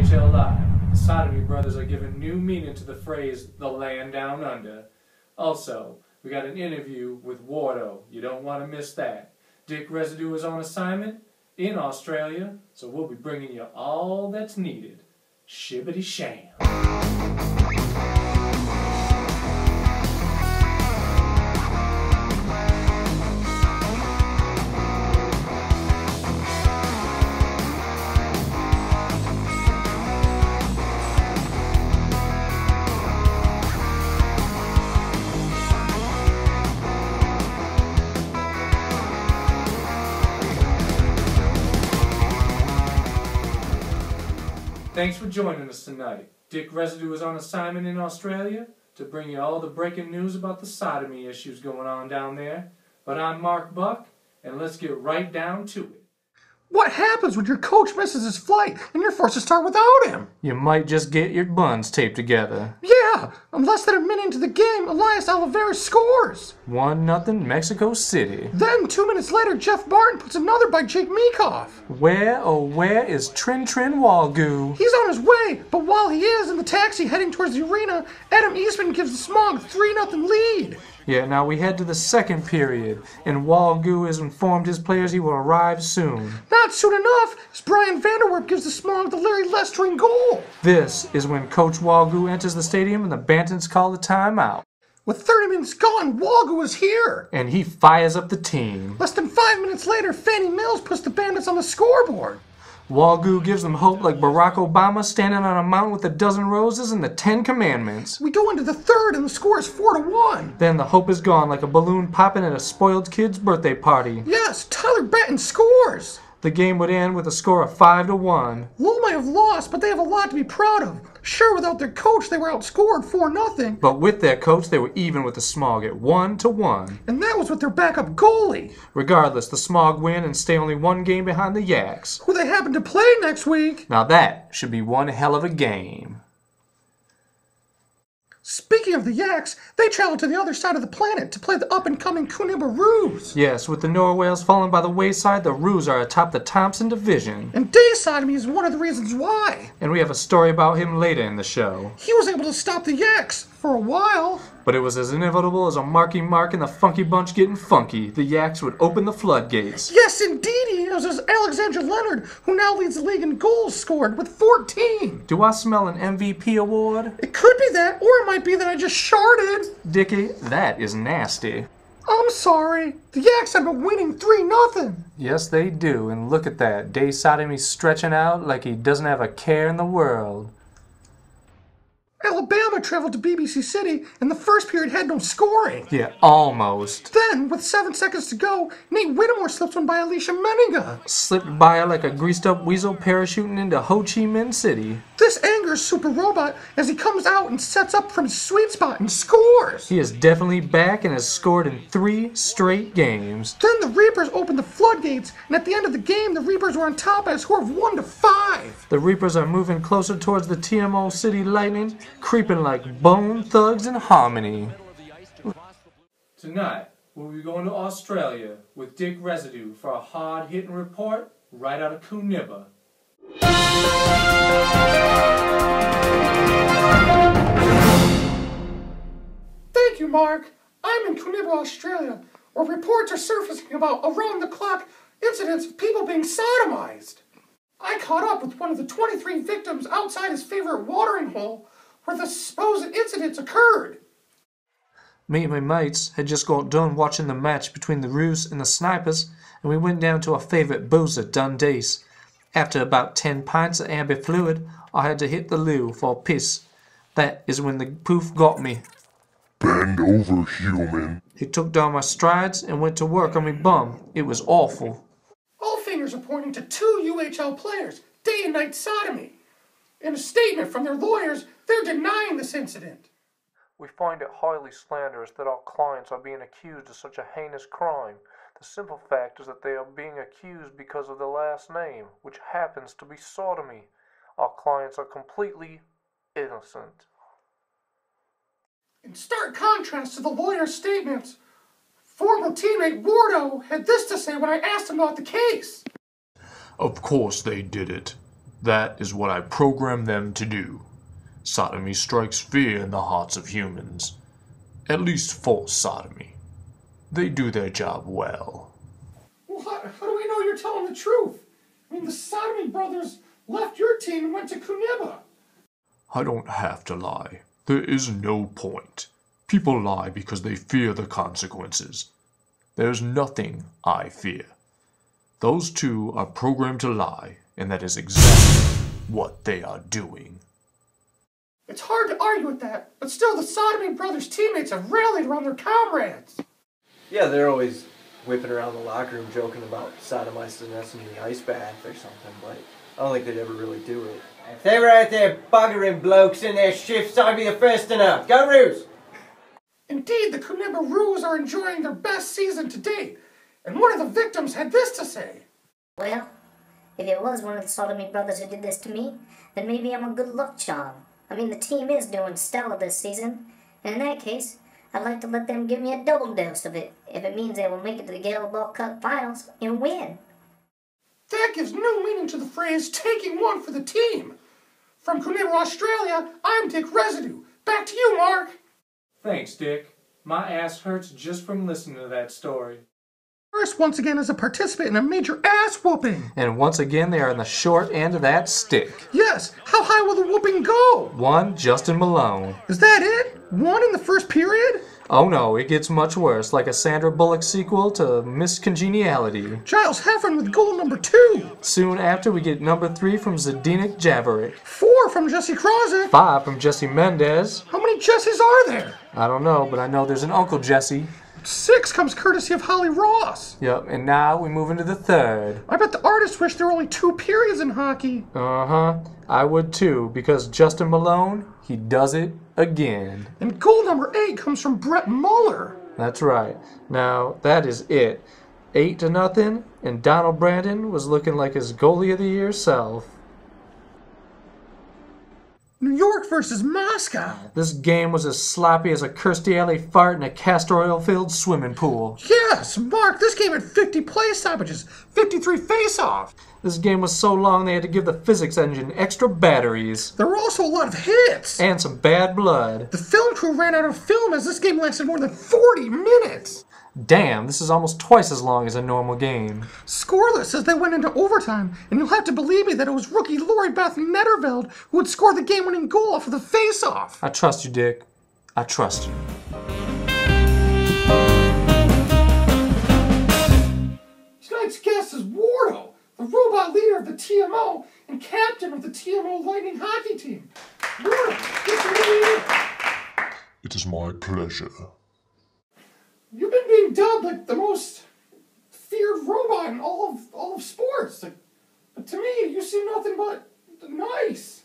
UHL Live, the Sodomy Brothers are giving new meaning to the phrase, the land down under. Also, we got an interview with Wardow. You don't want to miss that. Dick Resideux is on assignment in Australia, so we'll be bringing you all that's needed. Shibbity sham. Thanks for joining us tonight. Dick Resideux is on assignment in Australia to bring you all the breaking news about the sodomy issues going on down there. But I'm Mark Buck, and let's get right down to it. What happens when your coach misses his flight and you're forced to start without him? You might just get your buns taped together. Yeah, I'm less than a minute into the game, Elias Oliveira scores. 1-0 Mexico City. Then 2 minutes later, Jeff Martin puts another by Jake Meekoff. Where, oh where is Trin Walgoo? He's on his way, but while he is in the taxi heading towards the arena, Adam Eastman gives the Smog 3-0 lead. Yeah, now we head to the second period, and Walgoo has informed his players he will arrive soon. Not soon enough, as Brian Vanderwerp gives the Smog the Larry Lestering goal. This is when Coach Walgoo enters the stadium and the Bandits call the timeout. With 30 minutes gone, Walgoo is here. And he fires up the team. Less than 5 minutes later, Fannie Mills puts the Bandits on the scoreboard. Walgoo gives them hope like Barack Obama standing on a mountain with a dozen roses and the 10 Commandments. We go into the third and the score is 4-1. Then the hope is gone like a balloon popping at a spoiled kid's birthday party. Yes, Tyler Benton scores. The game would end with a score of 5-1. Lowell might have lost, but they have a lot to be proud of. Sure, without their coach, they were outscored 4-0. But with their coach, they were even with the Smog at 1-1. And that was with their backup goalie. Regardless, the Smog win and stay only one game behind the Yaks, who they happen to play next week. Now that should be one hell of a game. Speaking of the Yaks, they traveled to the other side of the planet to play the up-and-coming Koonibba Roos. Yes, with the Norwales falling by the wayside, the Roos are atop the Thompson Division. And Day Sodomy is one of the reasons why. And we have a story about him later in the show. He was able to stop the Yaks for a while. But it was as inevitable as a Marky Mark and the Funky Bunch getting funky. The Yaks would open the floodgates. Yes, indeed. It was Alexander Leonard, who now leads the league in goals scored with 14. Do I smell an MVP award? It could be that, or it might be that I just sharted. Dickie, that is nasty. I'm sorry. The Yaks have been winning 3-0. Yes, they do. And look at that. Day Sodomy stretching out like he doesn't have a care in the world. Alabama traveled to BBC City, and the first period had no scoring. Yeah, almost. Then, with 7 seconds to go, Nate Whittemore slips one by Alicia Meniga. Slipped by her like a greased-up weasel parachuting into Ho Chi Minh City. This angers Super Robot as he comes out and sets up from his sweet spot and scores. He is definitely back and has scored in 3 straight games. Then the Reapers opened the floodgates, and at the end of the game, the Reapers were on top by a score of 1-5. The Reapers are moving closer towards the TMO City Lightning, creeping like Bone Thugs in Harmony. Tonight, we'll be going to Australia with Dick Resideux for a hard-hitting report right out of Koonibba. Thank you, Mark. I'm in Koonibba, Australia, where reports are surfacing about around-the-clock incidents of people being sodomized. I caught up with one of the 23 victims outside his favorite watering hole where the supposed incidents occurred. Me and my mates had just got done watching the match between the Roos and the Snipers, and we went down to our favourite boozer, Dundee's. After about 10 pints of amber fluid, I had to hit the loo for a piss. That is when the poof got me. Bend over, human. He took down my strides and went to work on me bum. It was awful. All fingers are pointing to 2 UHL players, day and night sodomy. In a statement from their lawyers, they're denying this incident. We find it highly slanderous that our clients are being accused of such a heinous crime. The simple fact is that they are being accused because of their last name, which happens to be sodomy. Our clients are completely innocent. In stark contrast to the lawyer's statements, former teammate Wardow had this to say when I asked him about the case. Of course they did it. That is what I program them to do. Sodomy strikes fear in the hearts of humans. At least forced sodomy. They do their job well. Well, how do we know you're telling the truth? I mean, the Sodomy Brothers left your team and went to Koonibba. I don't have to lie. There is no point. People lie because they fear the consequences. There's nothing I fear. Those two are programmed to lie, and that is exactly what they are doing. It's hard to argue with that, but still the Sodomy Brothers teammates have rallied around their comrades. Yeah, they're always whipping around the locker room joking about sodomizing us in the ice bath or something, but I don't think they'd ever really do it. If they were out there buggering blokes in their shifts, I'd be the first to know. Go Roos! Indeed, the Koonibba Roos are enjoying their best season to date, and one of the victims had this to say. Well, if it was one of the Sodomy Brothers who did this to me, then maybe I'm a good luck charm. I mean, the team is doing stellar this season, and in that case, I'd like to let them give me a double dose of it, if it means they will make it to the Gala Ball Cup Finals and win. That gives new meaning to the phrase, taking one for the team. From Koonibba, Australia, I'm Dick Residue. Back to you, Mark. Thanks, Dick. My ass hurts just from listening to that story. First, once again, is a participant in a major ass whooping. And once again, they are on the short end of that stick. Yes, how high will the whooping go? One, Justin Malone. Is that it? One in the first period? Oh no, it gets much worse, like a Sandra Bullock sequel to Miss Congeniality. Giles Heffron with goal number 2. Soon after, we get number 3 from Zdenek Javerick. 4 from Jesse Krozik. 5 from Jesse Mendez. How many Jessies are there? I don't know, but I know there's an Uncle Jesse. 6 comes courtesy of Holly Ross. Yep, and now we move into the third. I bet the artists wish there were only 2 periods in hockey. Uh-huh. I would too, because Justin Malone, he does it again. And goal number 8 comes from Brett Muller. That's right. Now, that is it. 8-0, and Donald Brandon was looking like his goalie of the year self. New York versus Moscow. This game was as sloppy as a Kirstie Alley fart in a castor oil-filled swimming pool. Yes, Mark, this game had 50 play stoppages, 53 face-off. This game was so long they had to give the physics engine extra batteries. There were also a lot of hits. And some bad blood. The film crew ran out of film as this game lasted more than 40 minutes. Damn, this is almost twice as long as a normal game. Scoreless as they went into overtime, and you'll have to believe me that it was rookie Lori Beth Netterveld who would score the game-winning goal off of the face-off. I trust you, Dick. I trust you. Tonight's guest is Wardow, the robot leader of the TMO and captain of the TMO Lightning hockey team. Wardow, good to meet you. It is my pleasure. You've been being dubbed like the most feared robot in all of sports. But to me, you seem nothing but nice.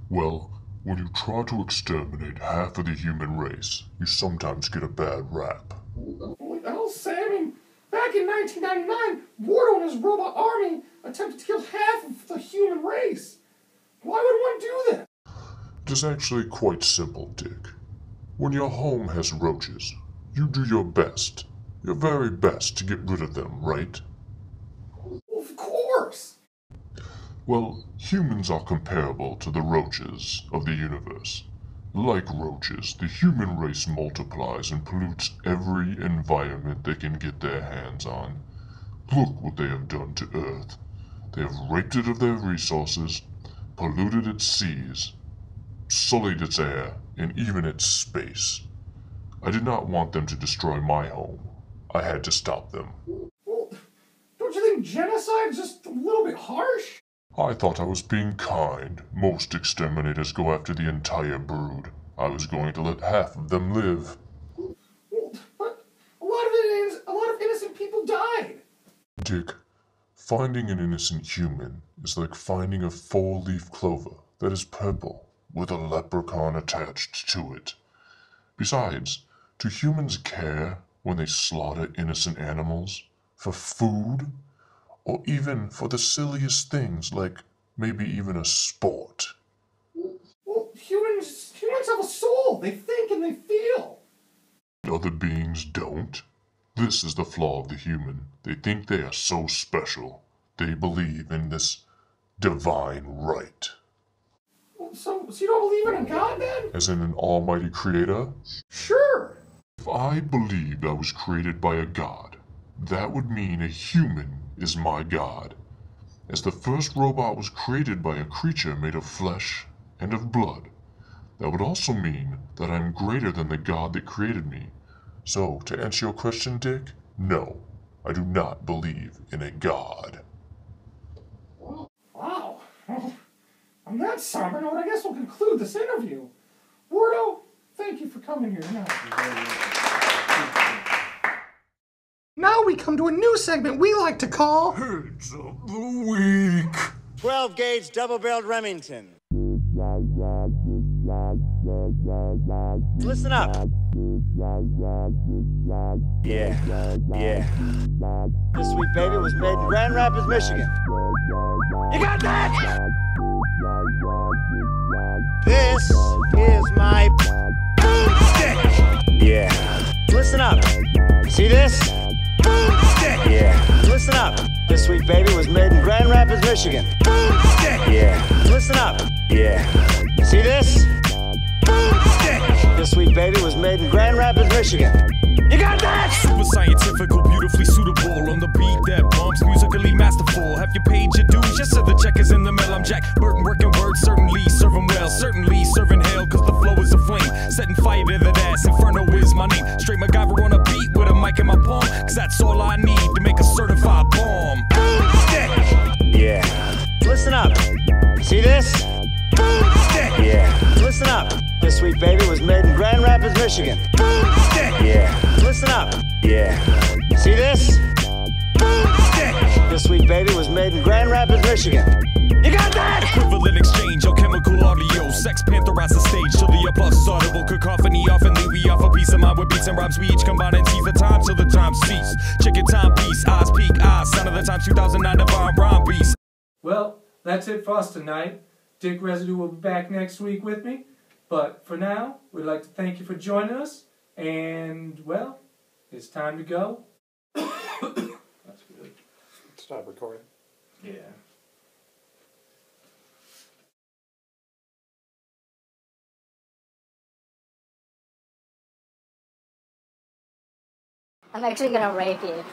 Well, when you try to exterminate half of the human race, you sometimes get a bad rap. Well, I'll say, I mean, back in 1999, Wardow and his robot army attempted to kill half of the human race. Why would one do that? It is actually quite simple, Dick. When your home has roaches, you do your best, your very best to get rid of them, right? Of course. Well, humans are comparable to the roaches of the universe. Like roaches, the human race multiplies and pollutes every environment they can get their hands on. Look what they have done to Earth. They have raped it of their resources, polluted its seas, sullied its air, and even its space. I did not want them to destroy my home. I had to stop them. Well, don't you think genocide is just a little bit harsh? I thought I was being kind. Most exterminators go after the entire brood. I was going to let half of them live. Well, but a lot of innocent people died. Dick, finding an innocent human is like finding a 4-leaf clover that is purple with a leprechaun attached to it. Besides, do humans care when they slaughter innocent animals for food? Or even for the silliest things like maybe even a sport? Well, humans have a soul. They think and they feel. Other beings don't. This is the flaw of the human. They think they are so special. They believe in this divine right. So you don't believe in a God, then? As in an almighty creator? Sure. If I believed I was created by a god, that would mean a human is my god. As the first robot was created by a creature made of flesh and of blood, that would also mean that I'm greater than the god that created me. So, to answer your question, Dick, no, I do not believe in a god. Wow. On that somber note, I guess we'll conclude this interview. Wardow, thank you for coming here tonight. Now we come to a new segment we like to call Heads of the Week. 12-gauge double-barreled Remington. Listen up. Yeah. This sweet baby was made in Grand Rapids, Michigan. You got that? This is my boomstick. Yeah. Listen up. See this? Boomstick. Yeah. Listen up. This sweet baby was made in Grand Rapids, Michigan. Boomstick. Yeah. Listen up. Yeah. See this? Boomstick. This sweet baby was made in Grand Rapids, Michigan. You got that? Super scientifical, beautifully suitable. On the beat that bumps, musically masterful. Have you paid your dues? Yes, sir, the check is in the mail. I'm Jack Burton, working words, certainly serving well. Certainly serving hell, cause the flow is a flame. Setting fire to that ass, Inferno is my name. Straight MacGyver on a beat with a mic in my palm. Cause that's all I need to make a certified bomb. Boomstick! Yeah. Listen up. See this? Boomstick! Yeah. Listen up. This sweet baby was made in Grand Rapids, Michigan. Boomstick! Yeah. Listen up. Yeah. See this? Boomstick! This sweet baby was made in Grand Rapids, Michigan. You got that? Equivalent exchange, alchemical audio. Sex pantherize the stage till the applause is audible. Cacophony often leave we off a piece of mind with beats and rhymes. We each combine and tease the time till the time cease. Chicken time piece, eyes peak, eyes. Sound of the time 2009 divine rhyme beast. Well, that's it for us tonight. Dick Resideux will be back next week with me. But for now, we'd like to thank you for joining us. And, well, it's time to go. That's good. Stop recording. Yeah. I'm actually gonna rape you.